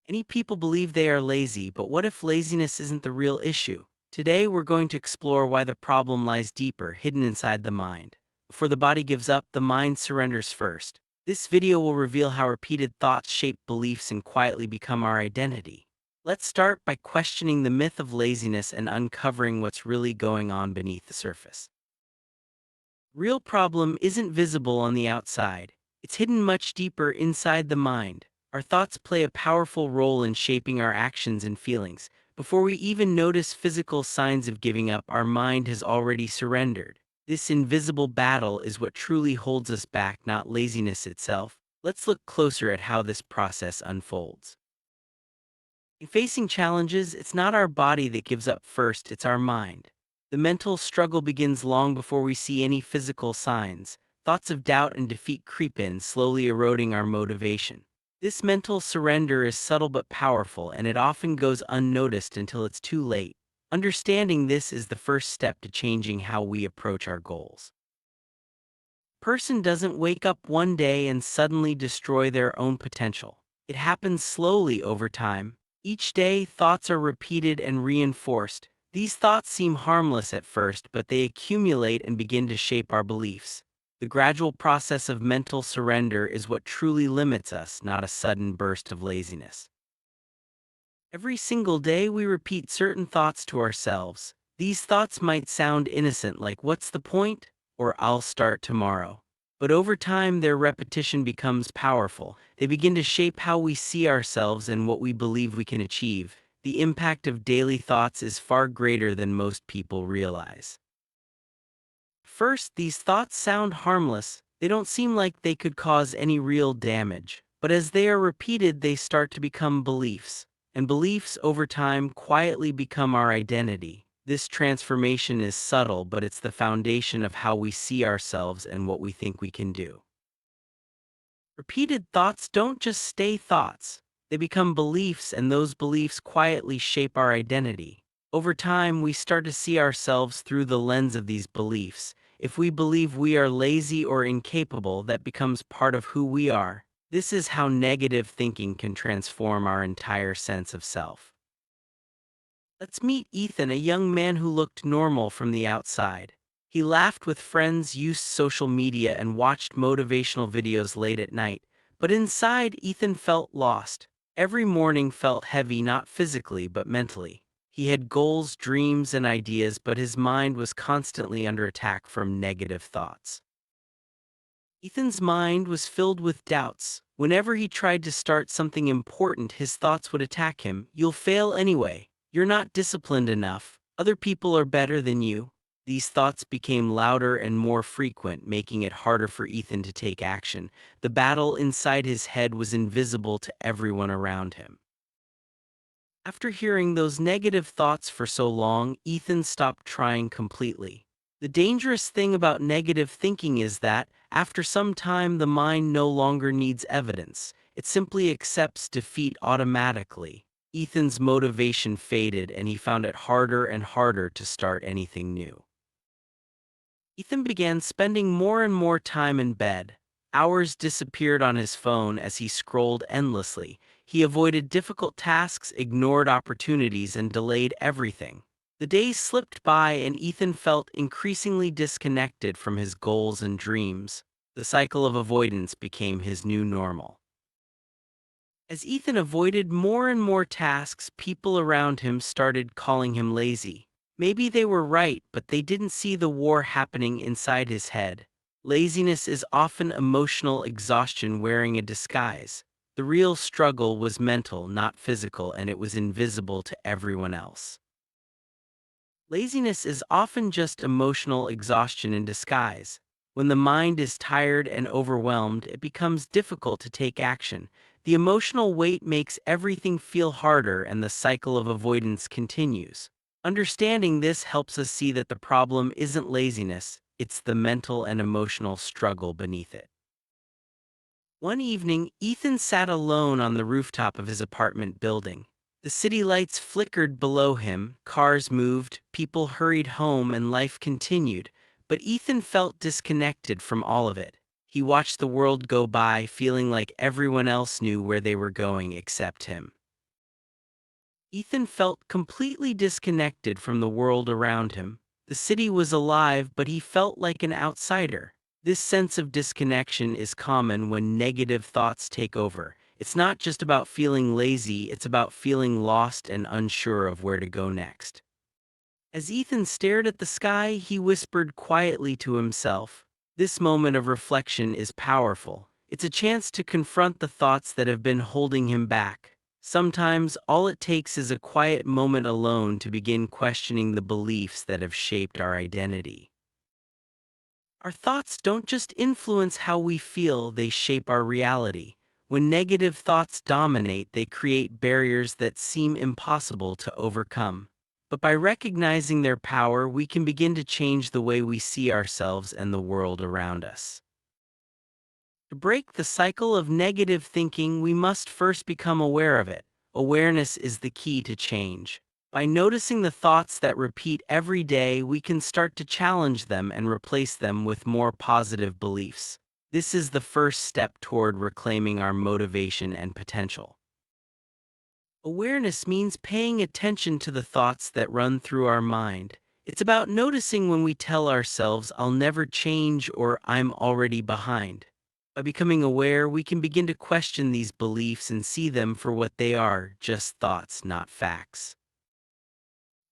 Many people believe they are lazy, but what if laziness isn't the real issue? Today, we're going to explore why the problem lies deeper, hidden inside the mind. Before the body gives up, the mind surrenders first. This video will reveal how repeated thoughts shape beliefs and quietly become our identity. Let's start by questioning the myth of laziness and uncovering what's really going on beneath the surface. Real problem isn't visible on the outside. It's hidden much deeper inside the mind. Our thoughts play a powerful role in shaping our actions and feelings. Before we even notice physical signs of giving up, our mind has already surrendered. This invisible battle is what truly holds us back, not laziness itself. Let's look closer at how this process unfolds. In facing challenges, it's not our body that gives up first, it's our mind. The mental struggle begins long before we see any physical signs. Thoughts of doubt and defeat creep in, slowly eroding our motivation. This mental surrender is subtle but powerful, and it often goes unnoticed until it's too late. Understanding this is the first step to changing how we approach our goals. Person doesn't wake up one day and suddenly destroy their own potential. It happens slowly over time. Each day, thoughts are repeated and reinforced. These thoughts seem harmless at first, but they accumulate and begin to shape our beliefs. The gradual process of mental surrender is what truly limits us, not a sudden burst of laziness. Every single day, we repeat certain thoughts to ourselves. These thoughts might sound innocent, like, "What's the point?" or "I'll start tomorrow." But over time, their repetition becomes powerful. They begin to shape how we see ourselves and what we believe we can achieve. The impact of daily thoughts is far greater than most people realize. First, these thoughts sound harmless. They don't seem like they could cause any real damage. But as they are repeated, they start to become beliefs. And beliefs over time quietly become our identity. This transformation is subtle, but it's the foundation of how we see ourselves and what we think we can do. Repeated thoughts don't just stay thoughts. They become beliefs, and those beliefs quietly shape our identity. Over time, we start to see ourselves through the lens of these beliefs. If we believe we are lazy or incapable, that becomes part of who we are. This is how negative thinking can transform our entire sense of self. Let's meet Ethan, a young man who looked normal from the outside. He laughed with friends, used social media, and watched motivational videos late at night. But inside, Ethan felt lost. Every morning felt heavy, not physically, but mentally. He had goals, dreams, and ideas, but his mind was constantly under attack from negative thoughts. Ethan's mind was filled with doubts. Whenever he tried to start something important, his thoughts would attack him. "You'll fail anyway. You're not disciplined enough. Other people are better than you." These thoughts became louder and more frequent, making it harder for Ethan to take action. The battle inside his head was invisible to everyone around him. After hearing those negative thoughts for so long, Ethan stopped trying completely. The dangerous thing about negative thinking is that, after some time, the mind no longer needs evidence. It simply accepts defeat automatically. Ethan's motivation faded, and he found it harder and harder to start anything new. Ethan began spending more and more time in bed. Hours disappeared on his phone as he scrolled endlessly. He avoided difficult tasks, ignored opportunities, and delayed everything. The days slipped by, and Ethan felt increasingly disconnected from his goals and dreams. The cycle of avoidance became his new normal. As Ethan avoided more and more tasks, people around him started calling him lazy. Maybe they were right, but they didn't see the war happening inside his head. Laziness is often emotional exhaustion wearing a disguise. The real struggle was mental, not physical, and it was invisible to everyone else. Laziness is often just emotional exhaustion in disguise. When the mind is tired and overwhelmed, it becomes difficult to take action. The emotional weight makes everything feel harder, and the cycle of avoidance continues. Understanding this helps us see that the problem isn't laziness, it's the mental and emotional struggle beneath it. One evening, Ethan sat alone on the rooftop of his apartment building. The city lights flickered below him, cars moved, people hurried home, and life continued. But Ethan felt disconnected from all of it. He watched the world go by, feeling like everyone else knew where they were going except him. Ethan felt completely disconnected from the world around him. The city was alive, but he felt like an outsider. This sense of disconnection is common when negative thoughts take over. It's not just about feeling lazy, it's about feeling lost and unsure of where to go next. As Ethan stared at the sky, he whispered quietly to himself. This moment of reflection is powerful. It's a chance to confront the thoughts that have been holding him back. Sometimes, all it takes is a quiet moment alone to begin questioning the beliefs that have shaped our identity. Our thoughts don't just influence how we feel, they shape our reality. When negative thoughts dominate, they create barriers that seem impossible to overcome. But by recognizing their power, we can begin to change the way we see ourselves and the world around us. To break the cycle of negative thinking, we must first become aware of it. Awareness is the key to change. By noticing the thoughts that repeat every day, we can start to challenge them and replace them with more positive beliefs. This is the first step toward reclaiming our motivation and potential. Awareness means paying attention to the thoughts that run through our mind. It's about noticing when we tell ourselves, "I'll never change," or "I'm already behind." By becoming aware, we can begin to question these beliefs and see them for what they are, just thoughts, not facts.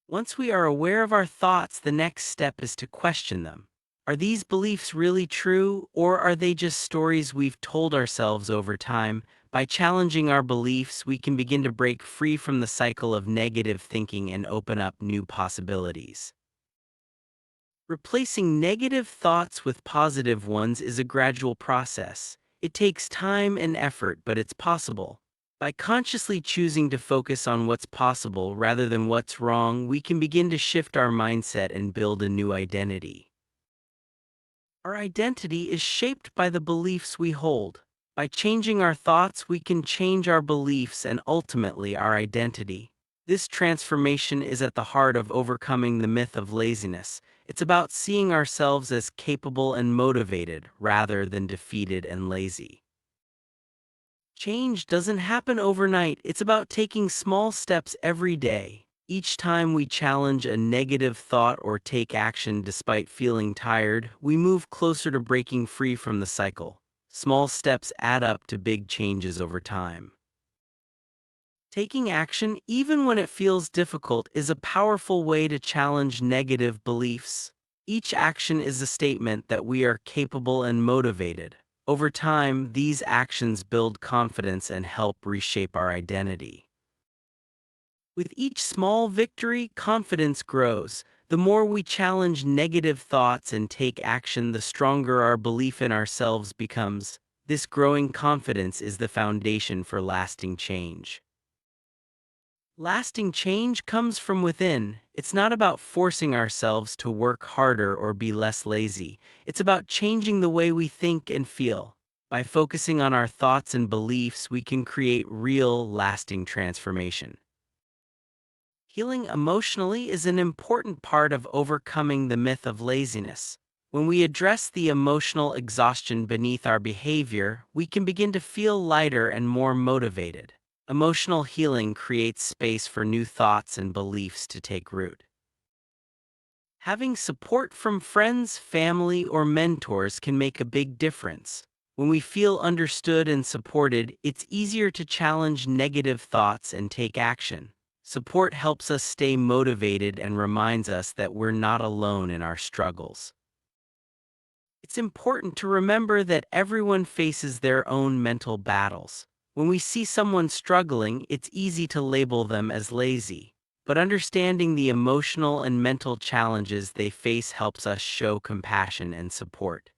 Once we are aware of our thoughts, the next step is to question them. Are these beliefs really true, or are they just stories we've told ourselves over time? By challenging our beliefs, we can begin to break free from the cycle of negative thinking and open up new possibilities. Replacing negative thoughts with positive ones is a gradual process. It takes time and effort, but it's possible. By consciously choosing to focus on what's possible rather than what's wrong, we can begin to shift our mindset and build a new identity. Our identity is shaped by the beliefs we hold. By changing our thoughts, we can change our beliefs and ultimately our identity. This transformation is at the heart of overcoming the myth of laziness. It's about seeing ourselves as capable and motivated rather than defeated and lazy. Change doesn't happen overnight. It's about taking small steps every day. Each time we challenge a negative thought or take action despite feeling tired, we move closer to breaking free from the cycle. Small steps add up to big changes over time. Taking action, even when it feels difficult, is a powerful way to challenge negative beliefs. Each action is a statement that we are capable and motivated. Over time, these actions build confidence and help reshape our identity. With each small victory, confidence grows. The more we challenge negative thoughts and take action, the stronger our belief in ourselves becomes. This growing confidence is the foundation for lasting change. Lasting change comes from within. It's not about forcing ourselves to work harder or be less lazy. It's about changing the way we think and feel. By focusing on our thoughts and beliefs, we can create real, lasting transformation. Healing emotionally is an important part of overcoming the myth of laziness. When we address the emotional exhaustion beneath our behavior, we can begin to feel lighter and more motivated. Emotional healing creates space for new thoughts and beliefs to take root. Having support from friends, family, or mentors can make a big difference. When we feel understood and supported, it's easier to challenge negative thoughts and take action. Support helps us stay motivated and reminds us that we're not alone in our struggles. It's important to remember that everyone faces their own mental battles. When we see someone struggling, it's easy to label them as lazy. But understanding the emotional and mental challenges they face helps us show compassion and support.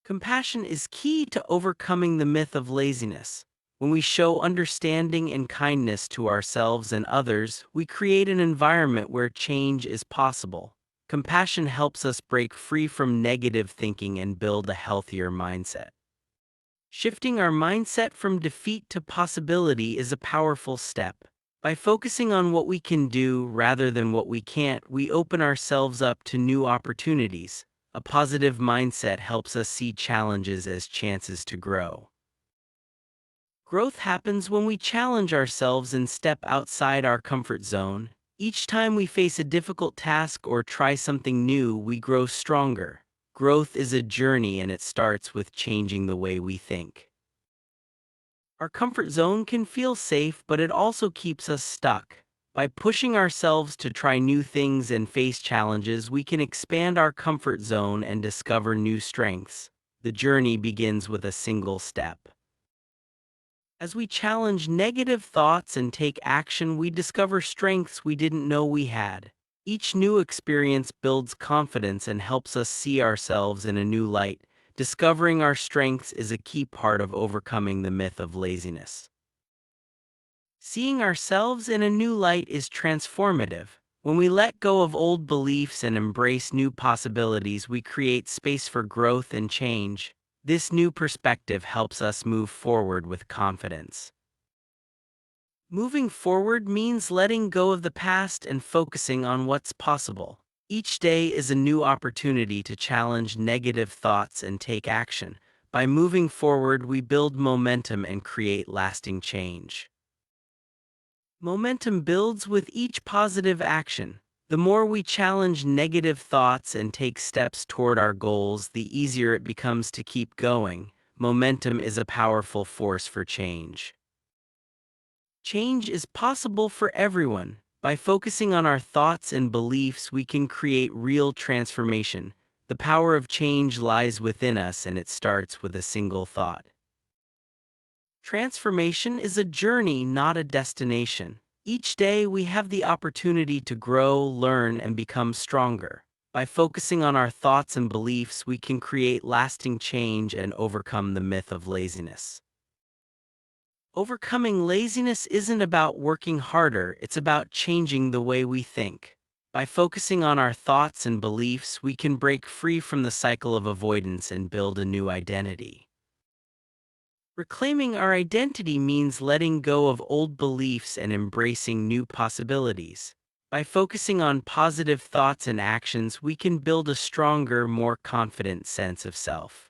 Compassion is key to overcoming the myth of laziness. When we show understanding and kindness to ourselves and others, we create an environment where change is possible. Compassion helps us break free from negative thinking and build a healthier mindset. Shifting our mindset from defeat to possibility is a powerful step. By focusing on what we can do rather than what we can't, we open ourselves up to new opportunities. A positive mindset helps us see challenges as chances to grow. Growth happens when we challenge ourselves and step outside our comfort zone. Each time we face a difficult task or try something new, we grow stronger. Growth is a journey and it starts with changing the way we think. Our comfort zone can feel safe, but it also keeps us stuck. By pushing ourselves to try new things and face challenges, we can expand our comfort zone and discover new strengths. The journey begins with a single step. As we challenge negative thoughts and take action, we discover strengths we didn't know we had. Each new experience builds confidence and helps us see ourselves in a new light. Discovering our strengths is a key part of overcoming the myth of laziness. Seeing ourselves in a new light is transformative. When we let go of old beliefs and embrace new possibilities, we create space for growth and change. This new perspective helps us move forward with confidence. Moving forward means letting go of the past and focusing on what's possible. Each day is a new opportunity to challenge negative thoughts and take action. By moving forward, we build momentum and create lasting change. Momentum builds with each positive action. The more we challenge negative thoughts and take steps toward our goals, the easier it becomes to keep going. Momentum is a powerful force for change. Change is possible for everyone. By focusing on our thoughts and beliefs, we can create real transformation. The power of change lies within us, and it starts with a single thought. Transformation is a journey, not a destination. Each day we have the opportunity to grow, learn, and become stronger. By focusing on our thoughts and beliefs, we can create lasting change and overcome the myth of laziness. Overcoming laziness isn't about working harder, it's about changing the way we think. By focusing on our thoughts and beliefs, we can break free from the cycle of avoidance and build a new identity. Reclaiming our identity means letting go of old beliefs and embracing new possibilities. By focusing on positive thoughts and actions, we can build a stronger, more confident sense of self.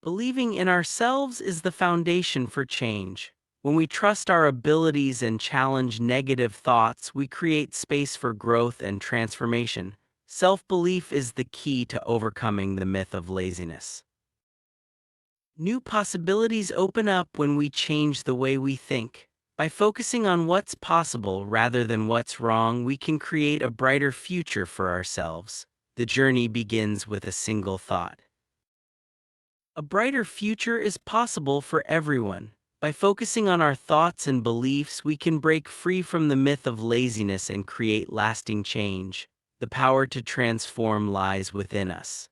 Believing in ourselves is the foundation for change. When we trust our abilities and challenge negative thoughts, we create space for growth and transformation. Self-belief is the key to overcoming the myth of laziness. New possibilities open up when we change the way we think. By focusing on what's possible rather than what's wrong, we can create a brighter future for ourselves. The journey begins with a single thought. A brighter future is possible for everyone. By focusing on our thoughts and beliefs, we can break free from the myth of laziness and create lasting change. The power to transform lies within us.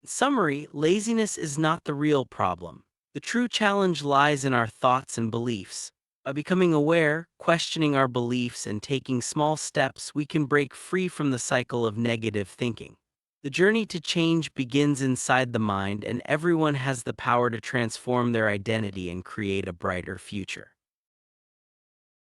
In summary, laziness is not the real problem. The true challenge lies in our thoughts and beliefs. By becoming aware, questioning our beliefs, and taking small steps, we can break free from the cycle of negative thinking. The journey to change begins inside the mind, and everyone has the power to transform their identity and create a brighter future.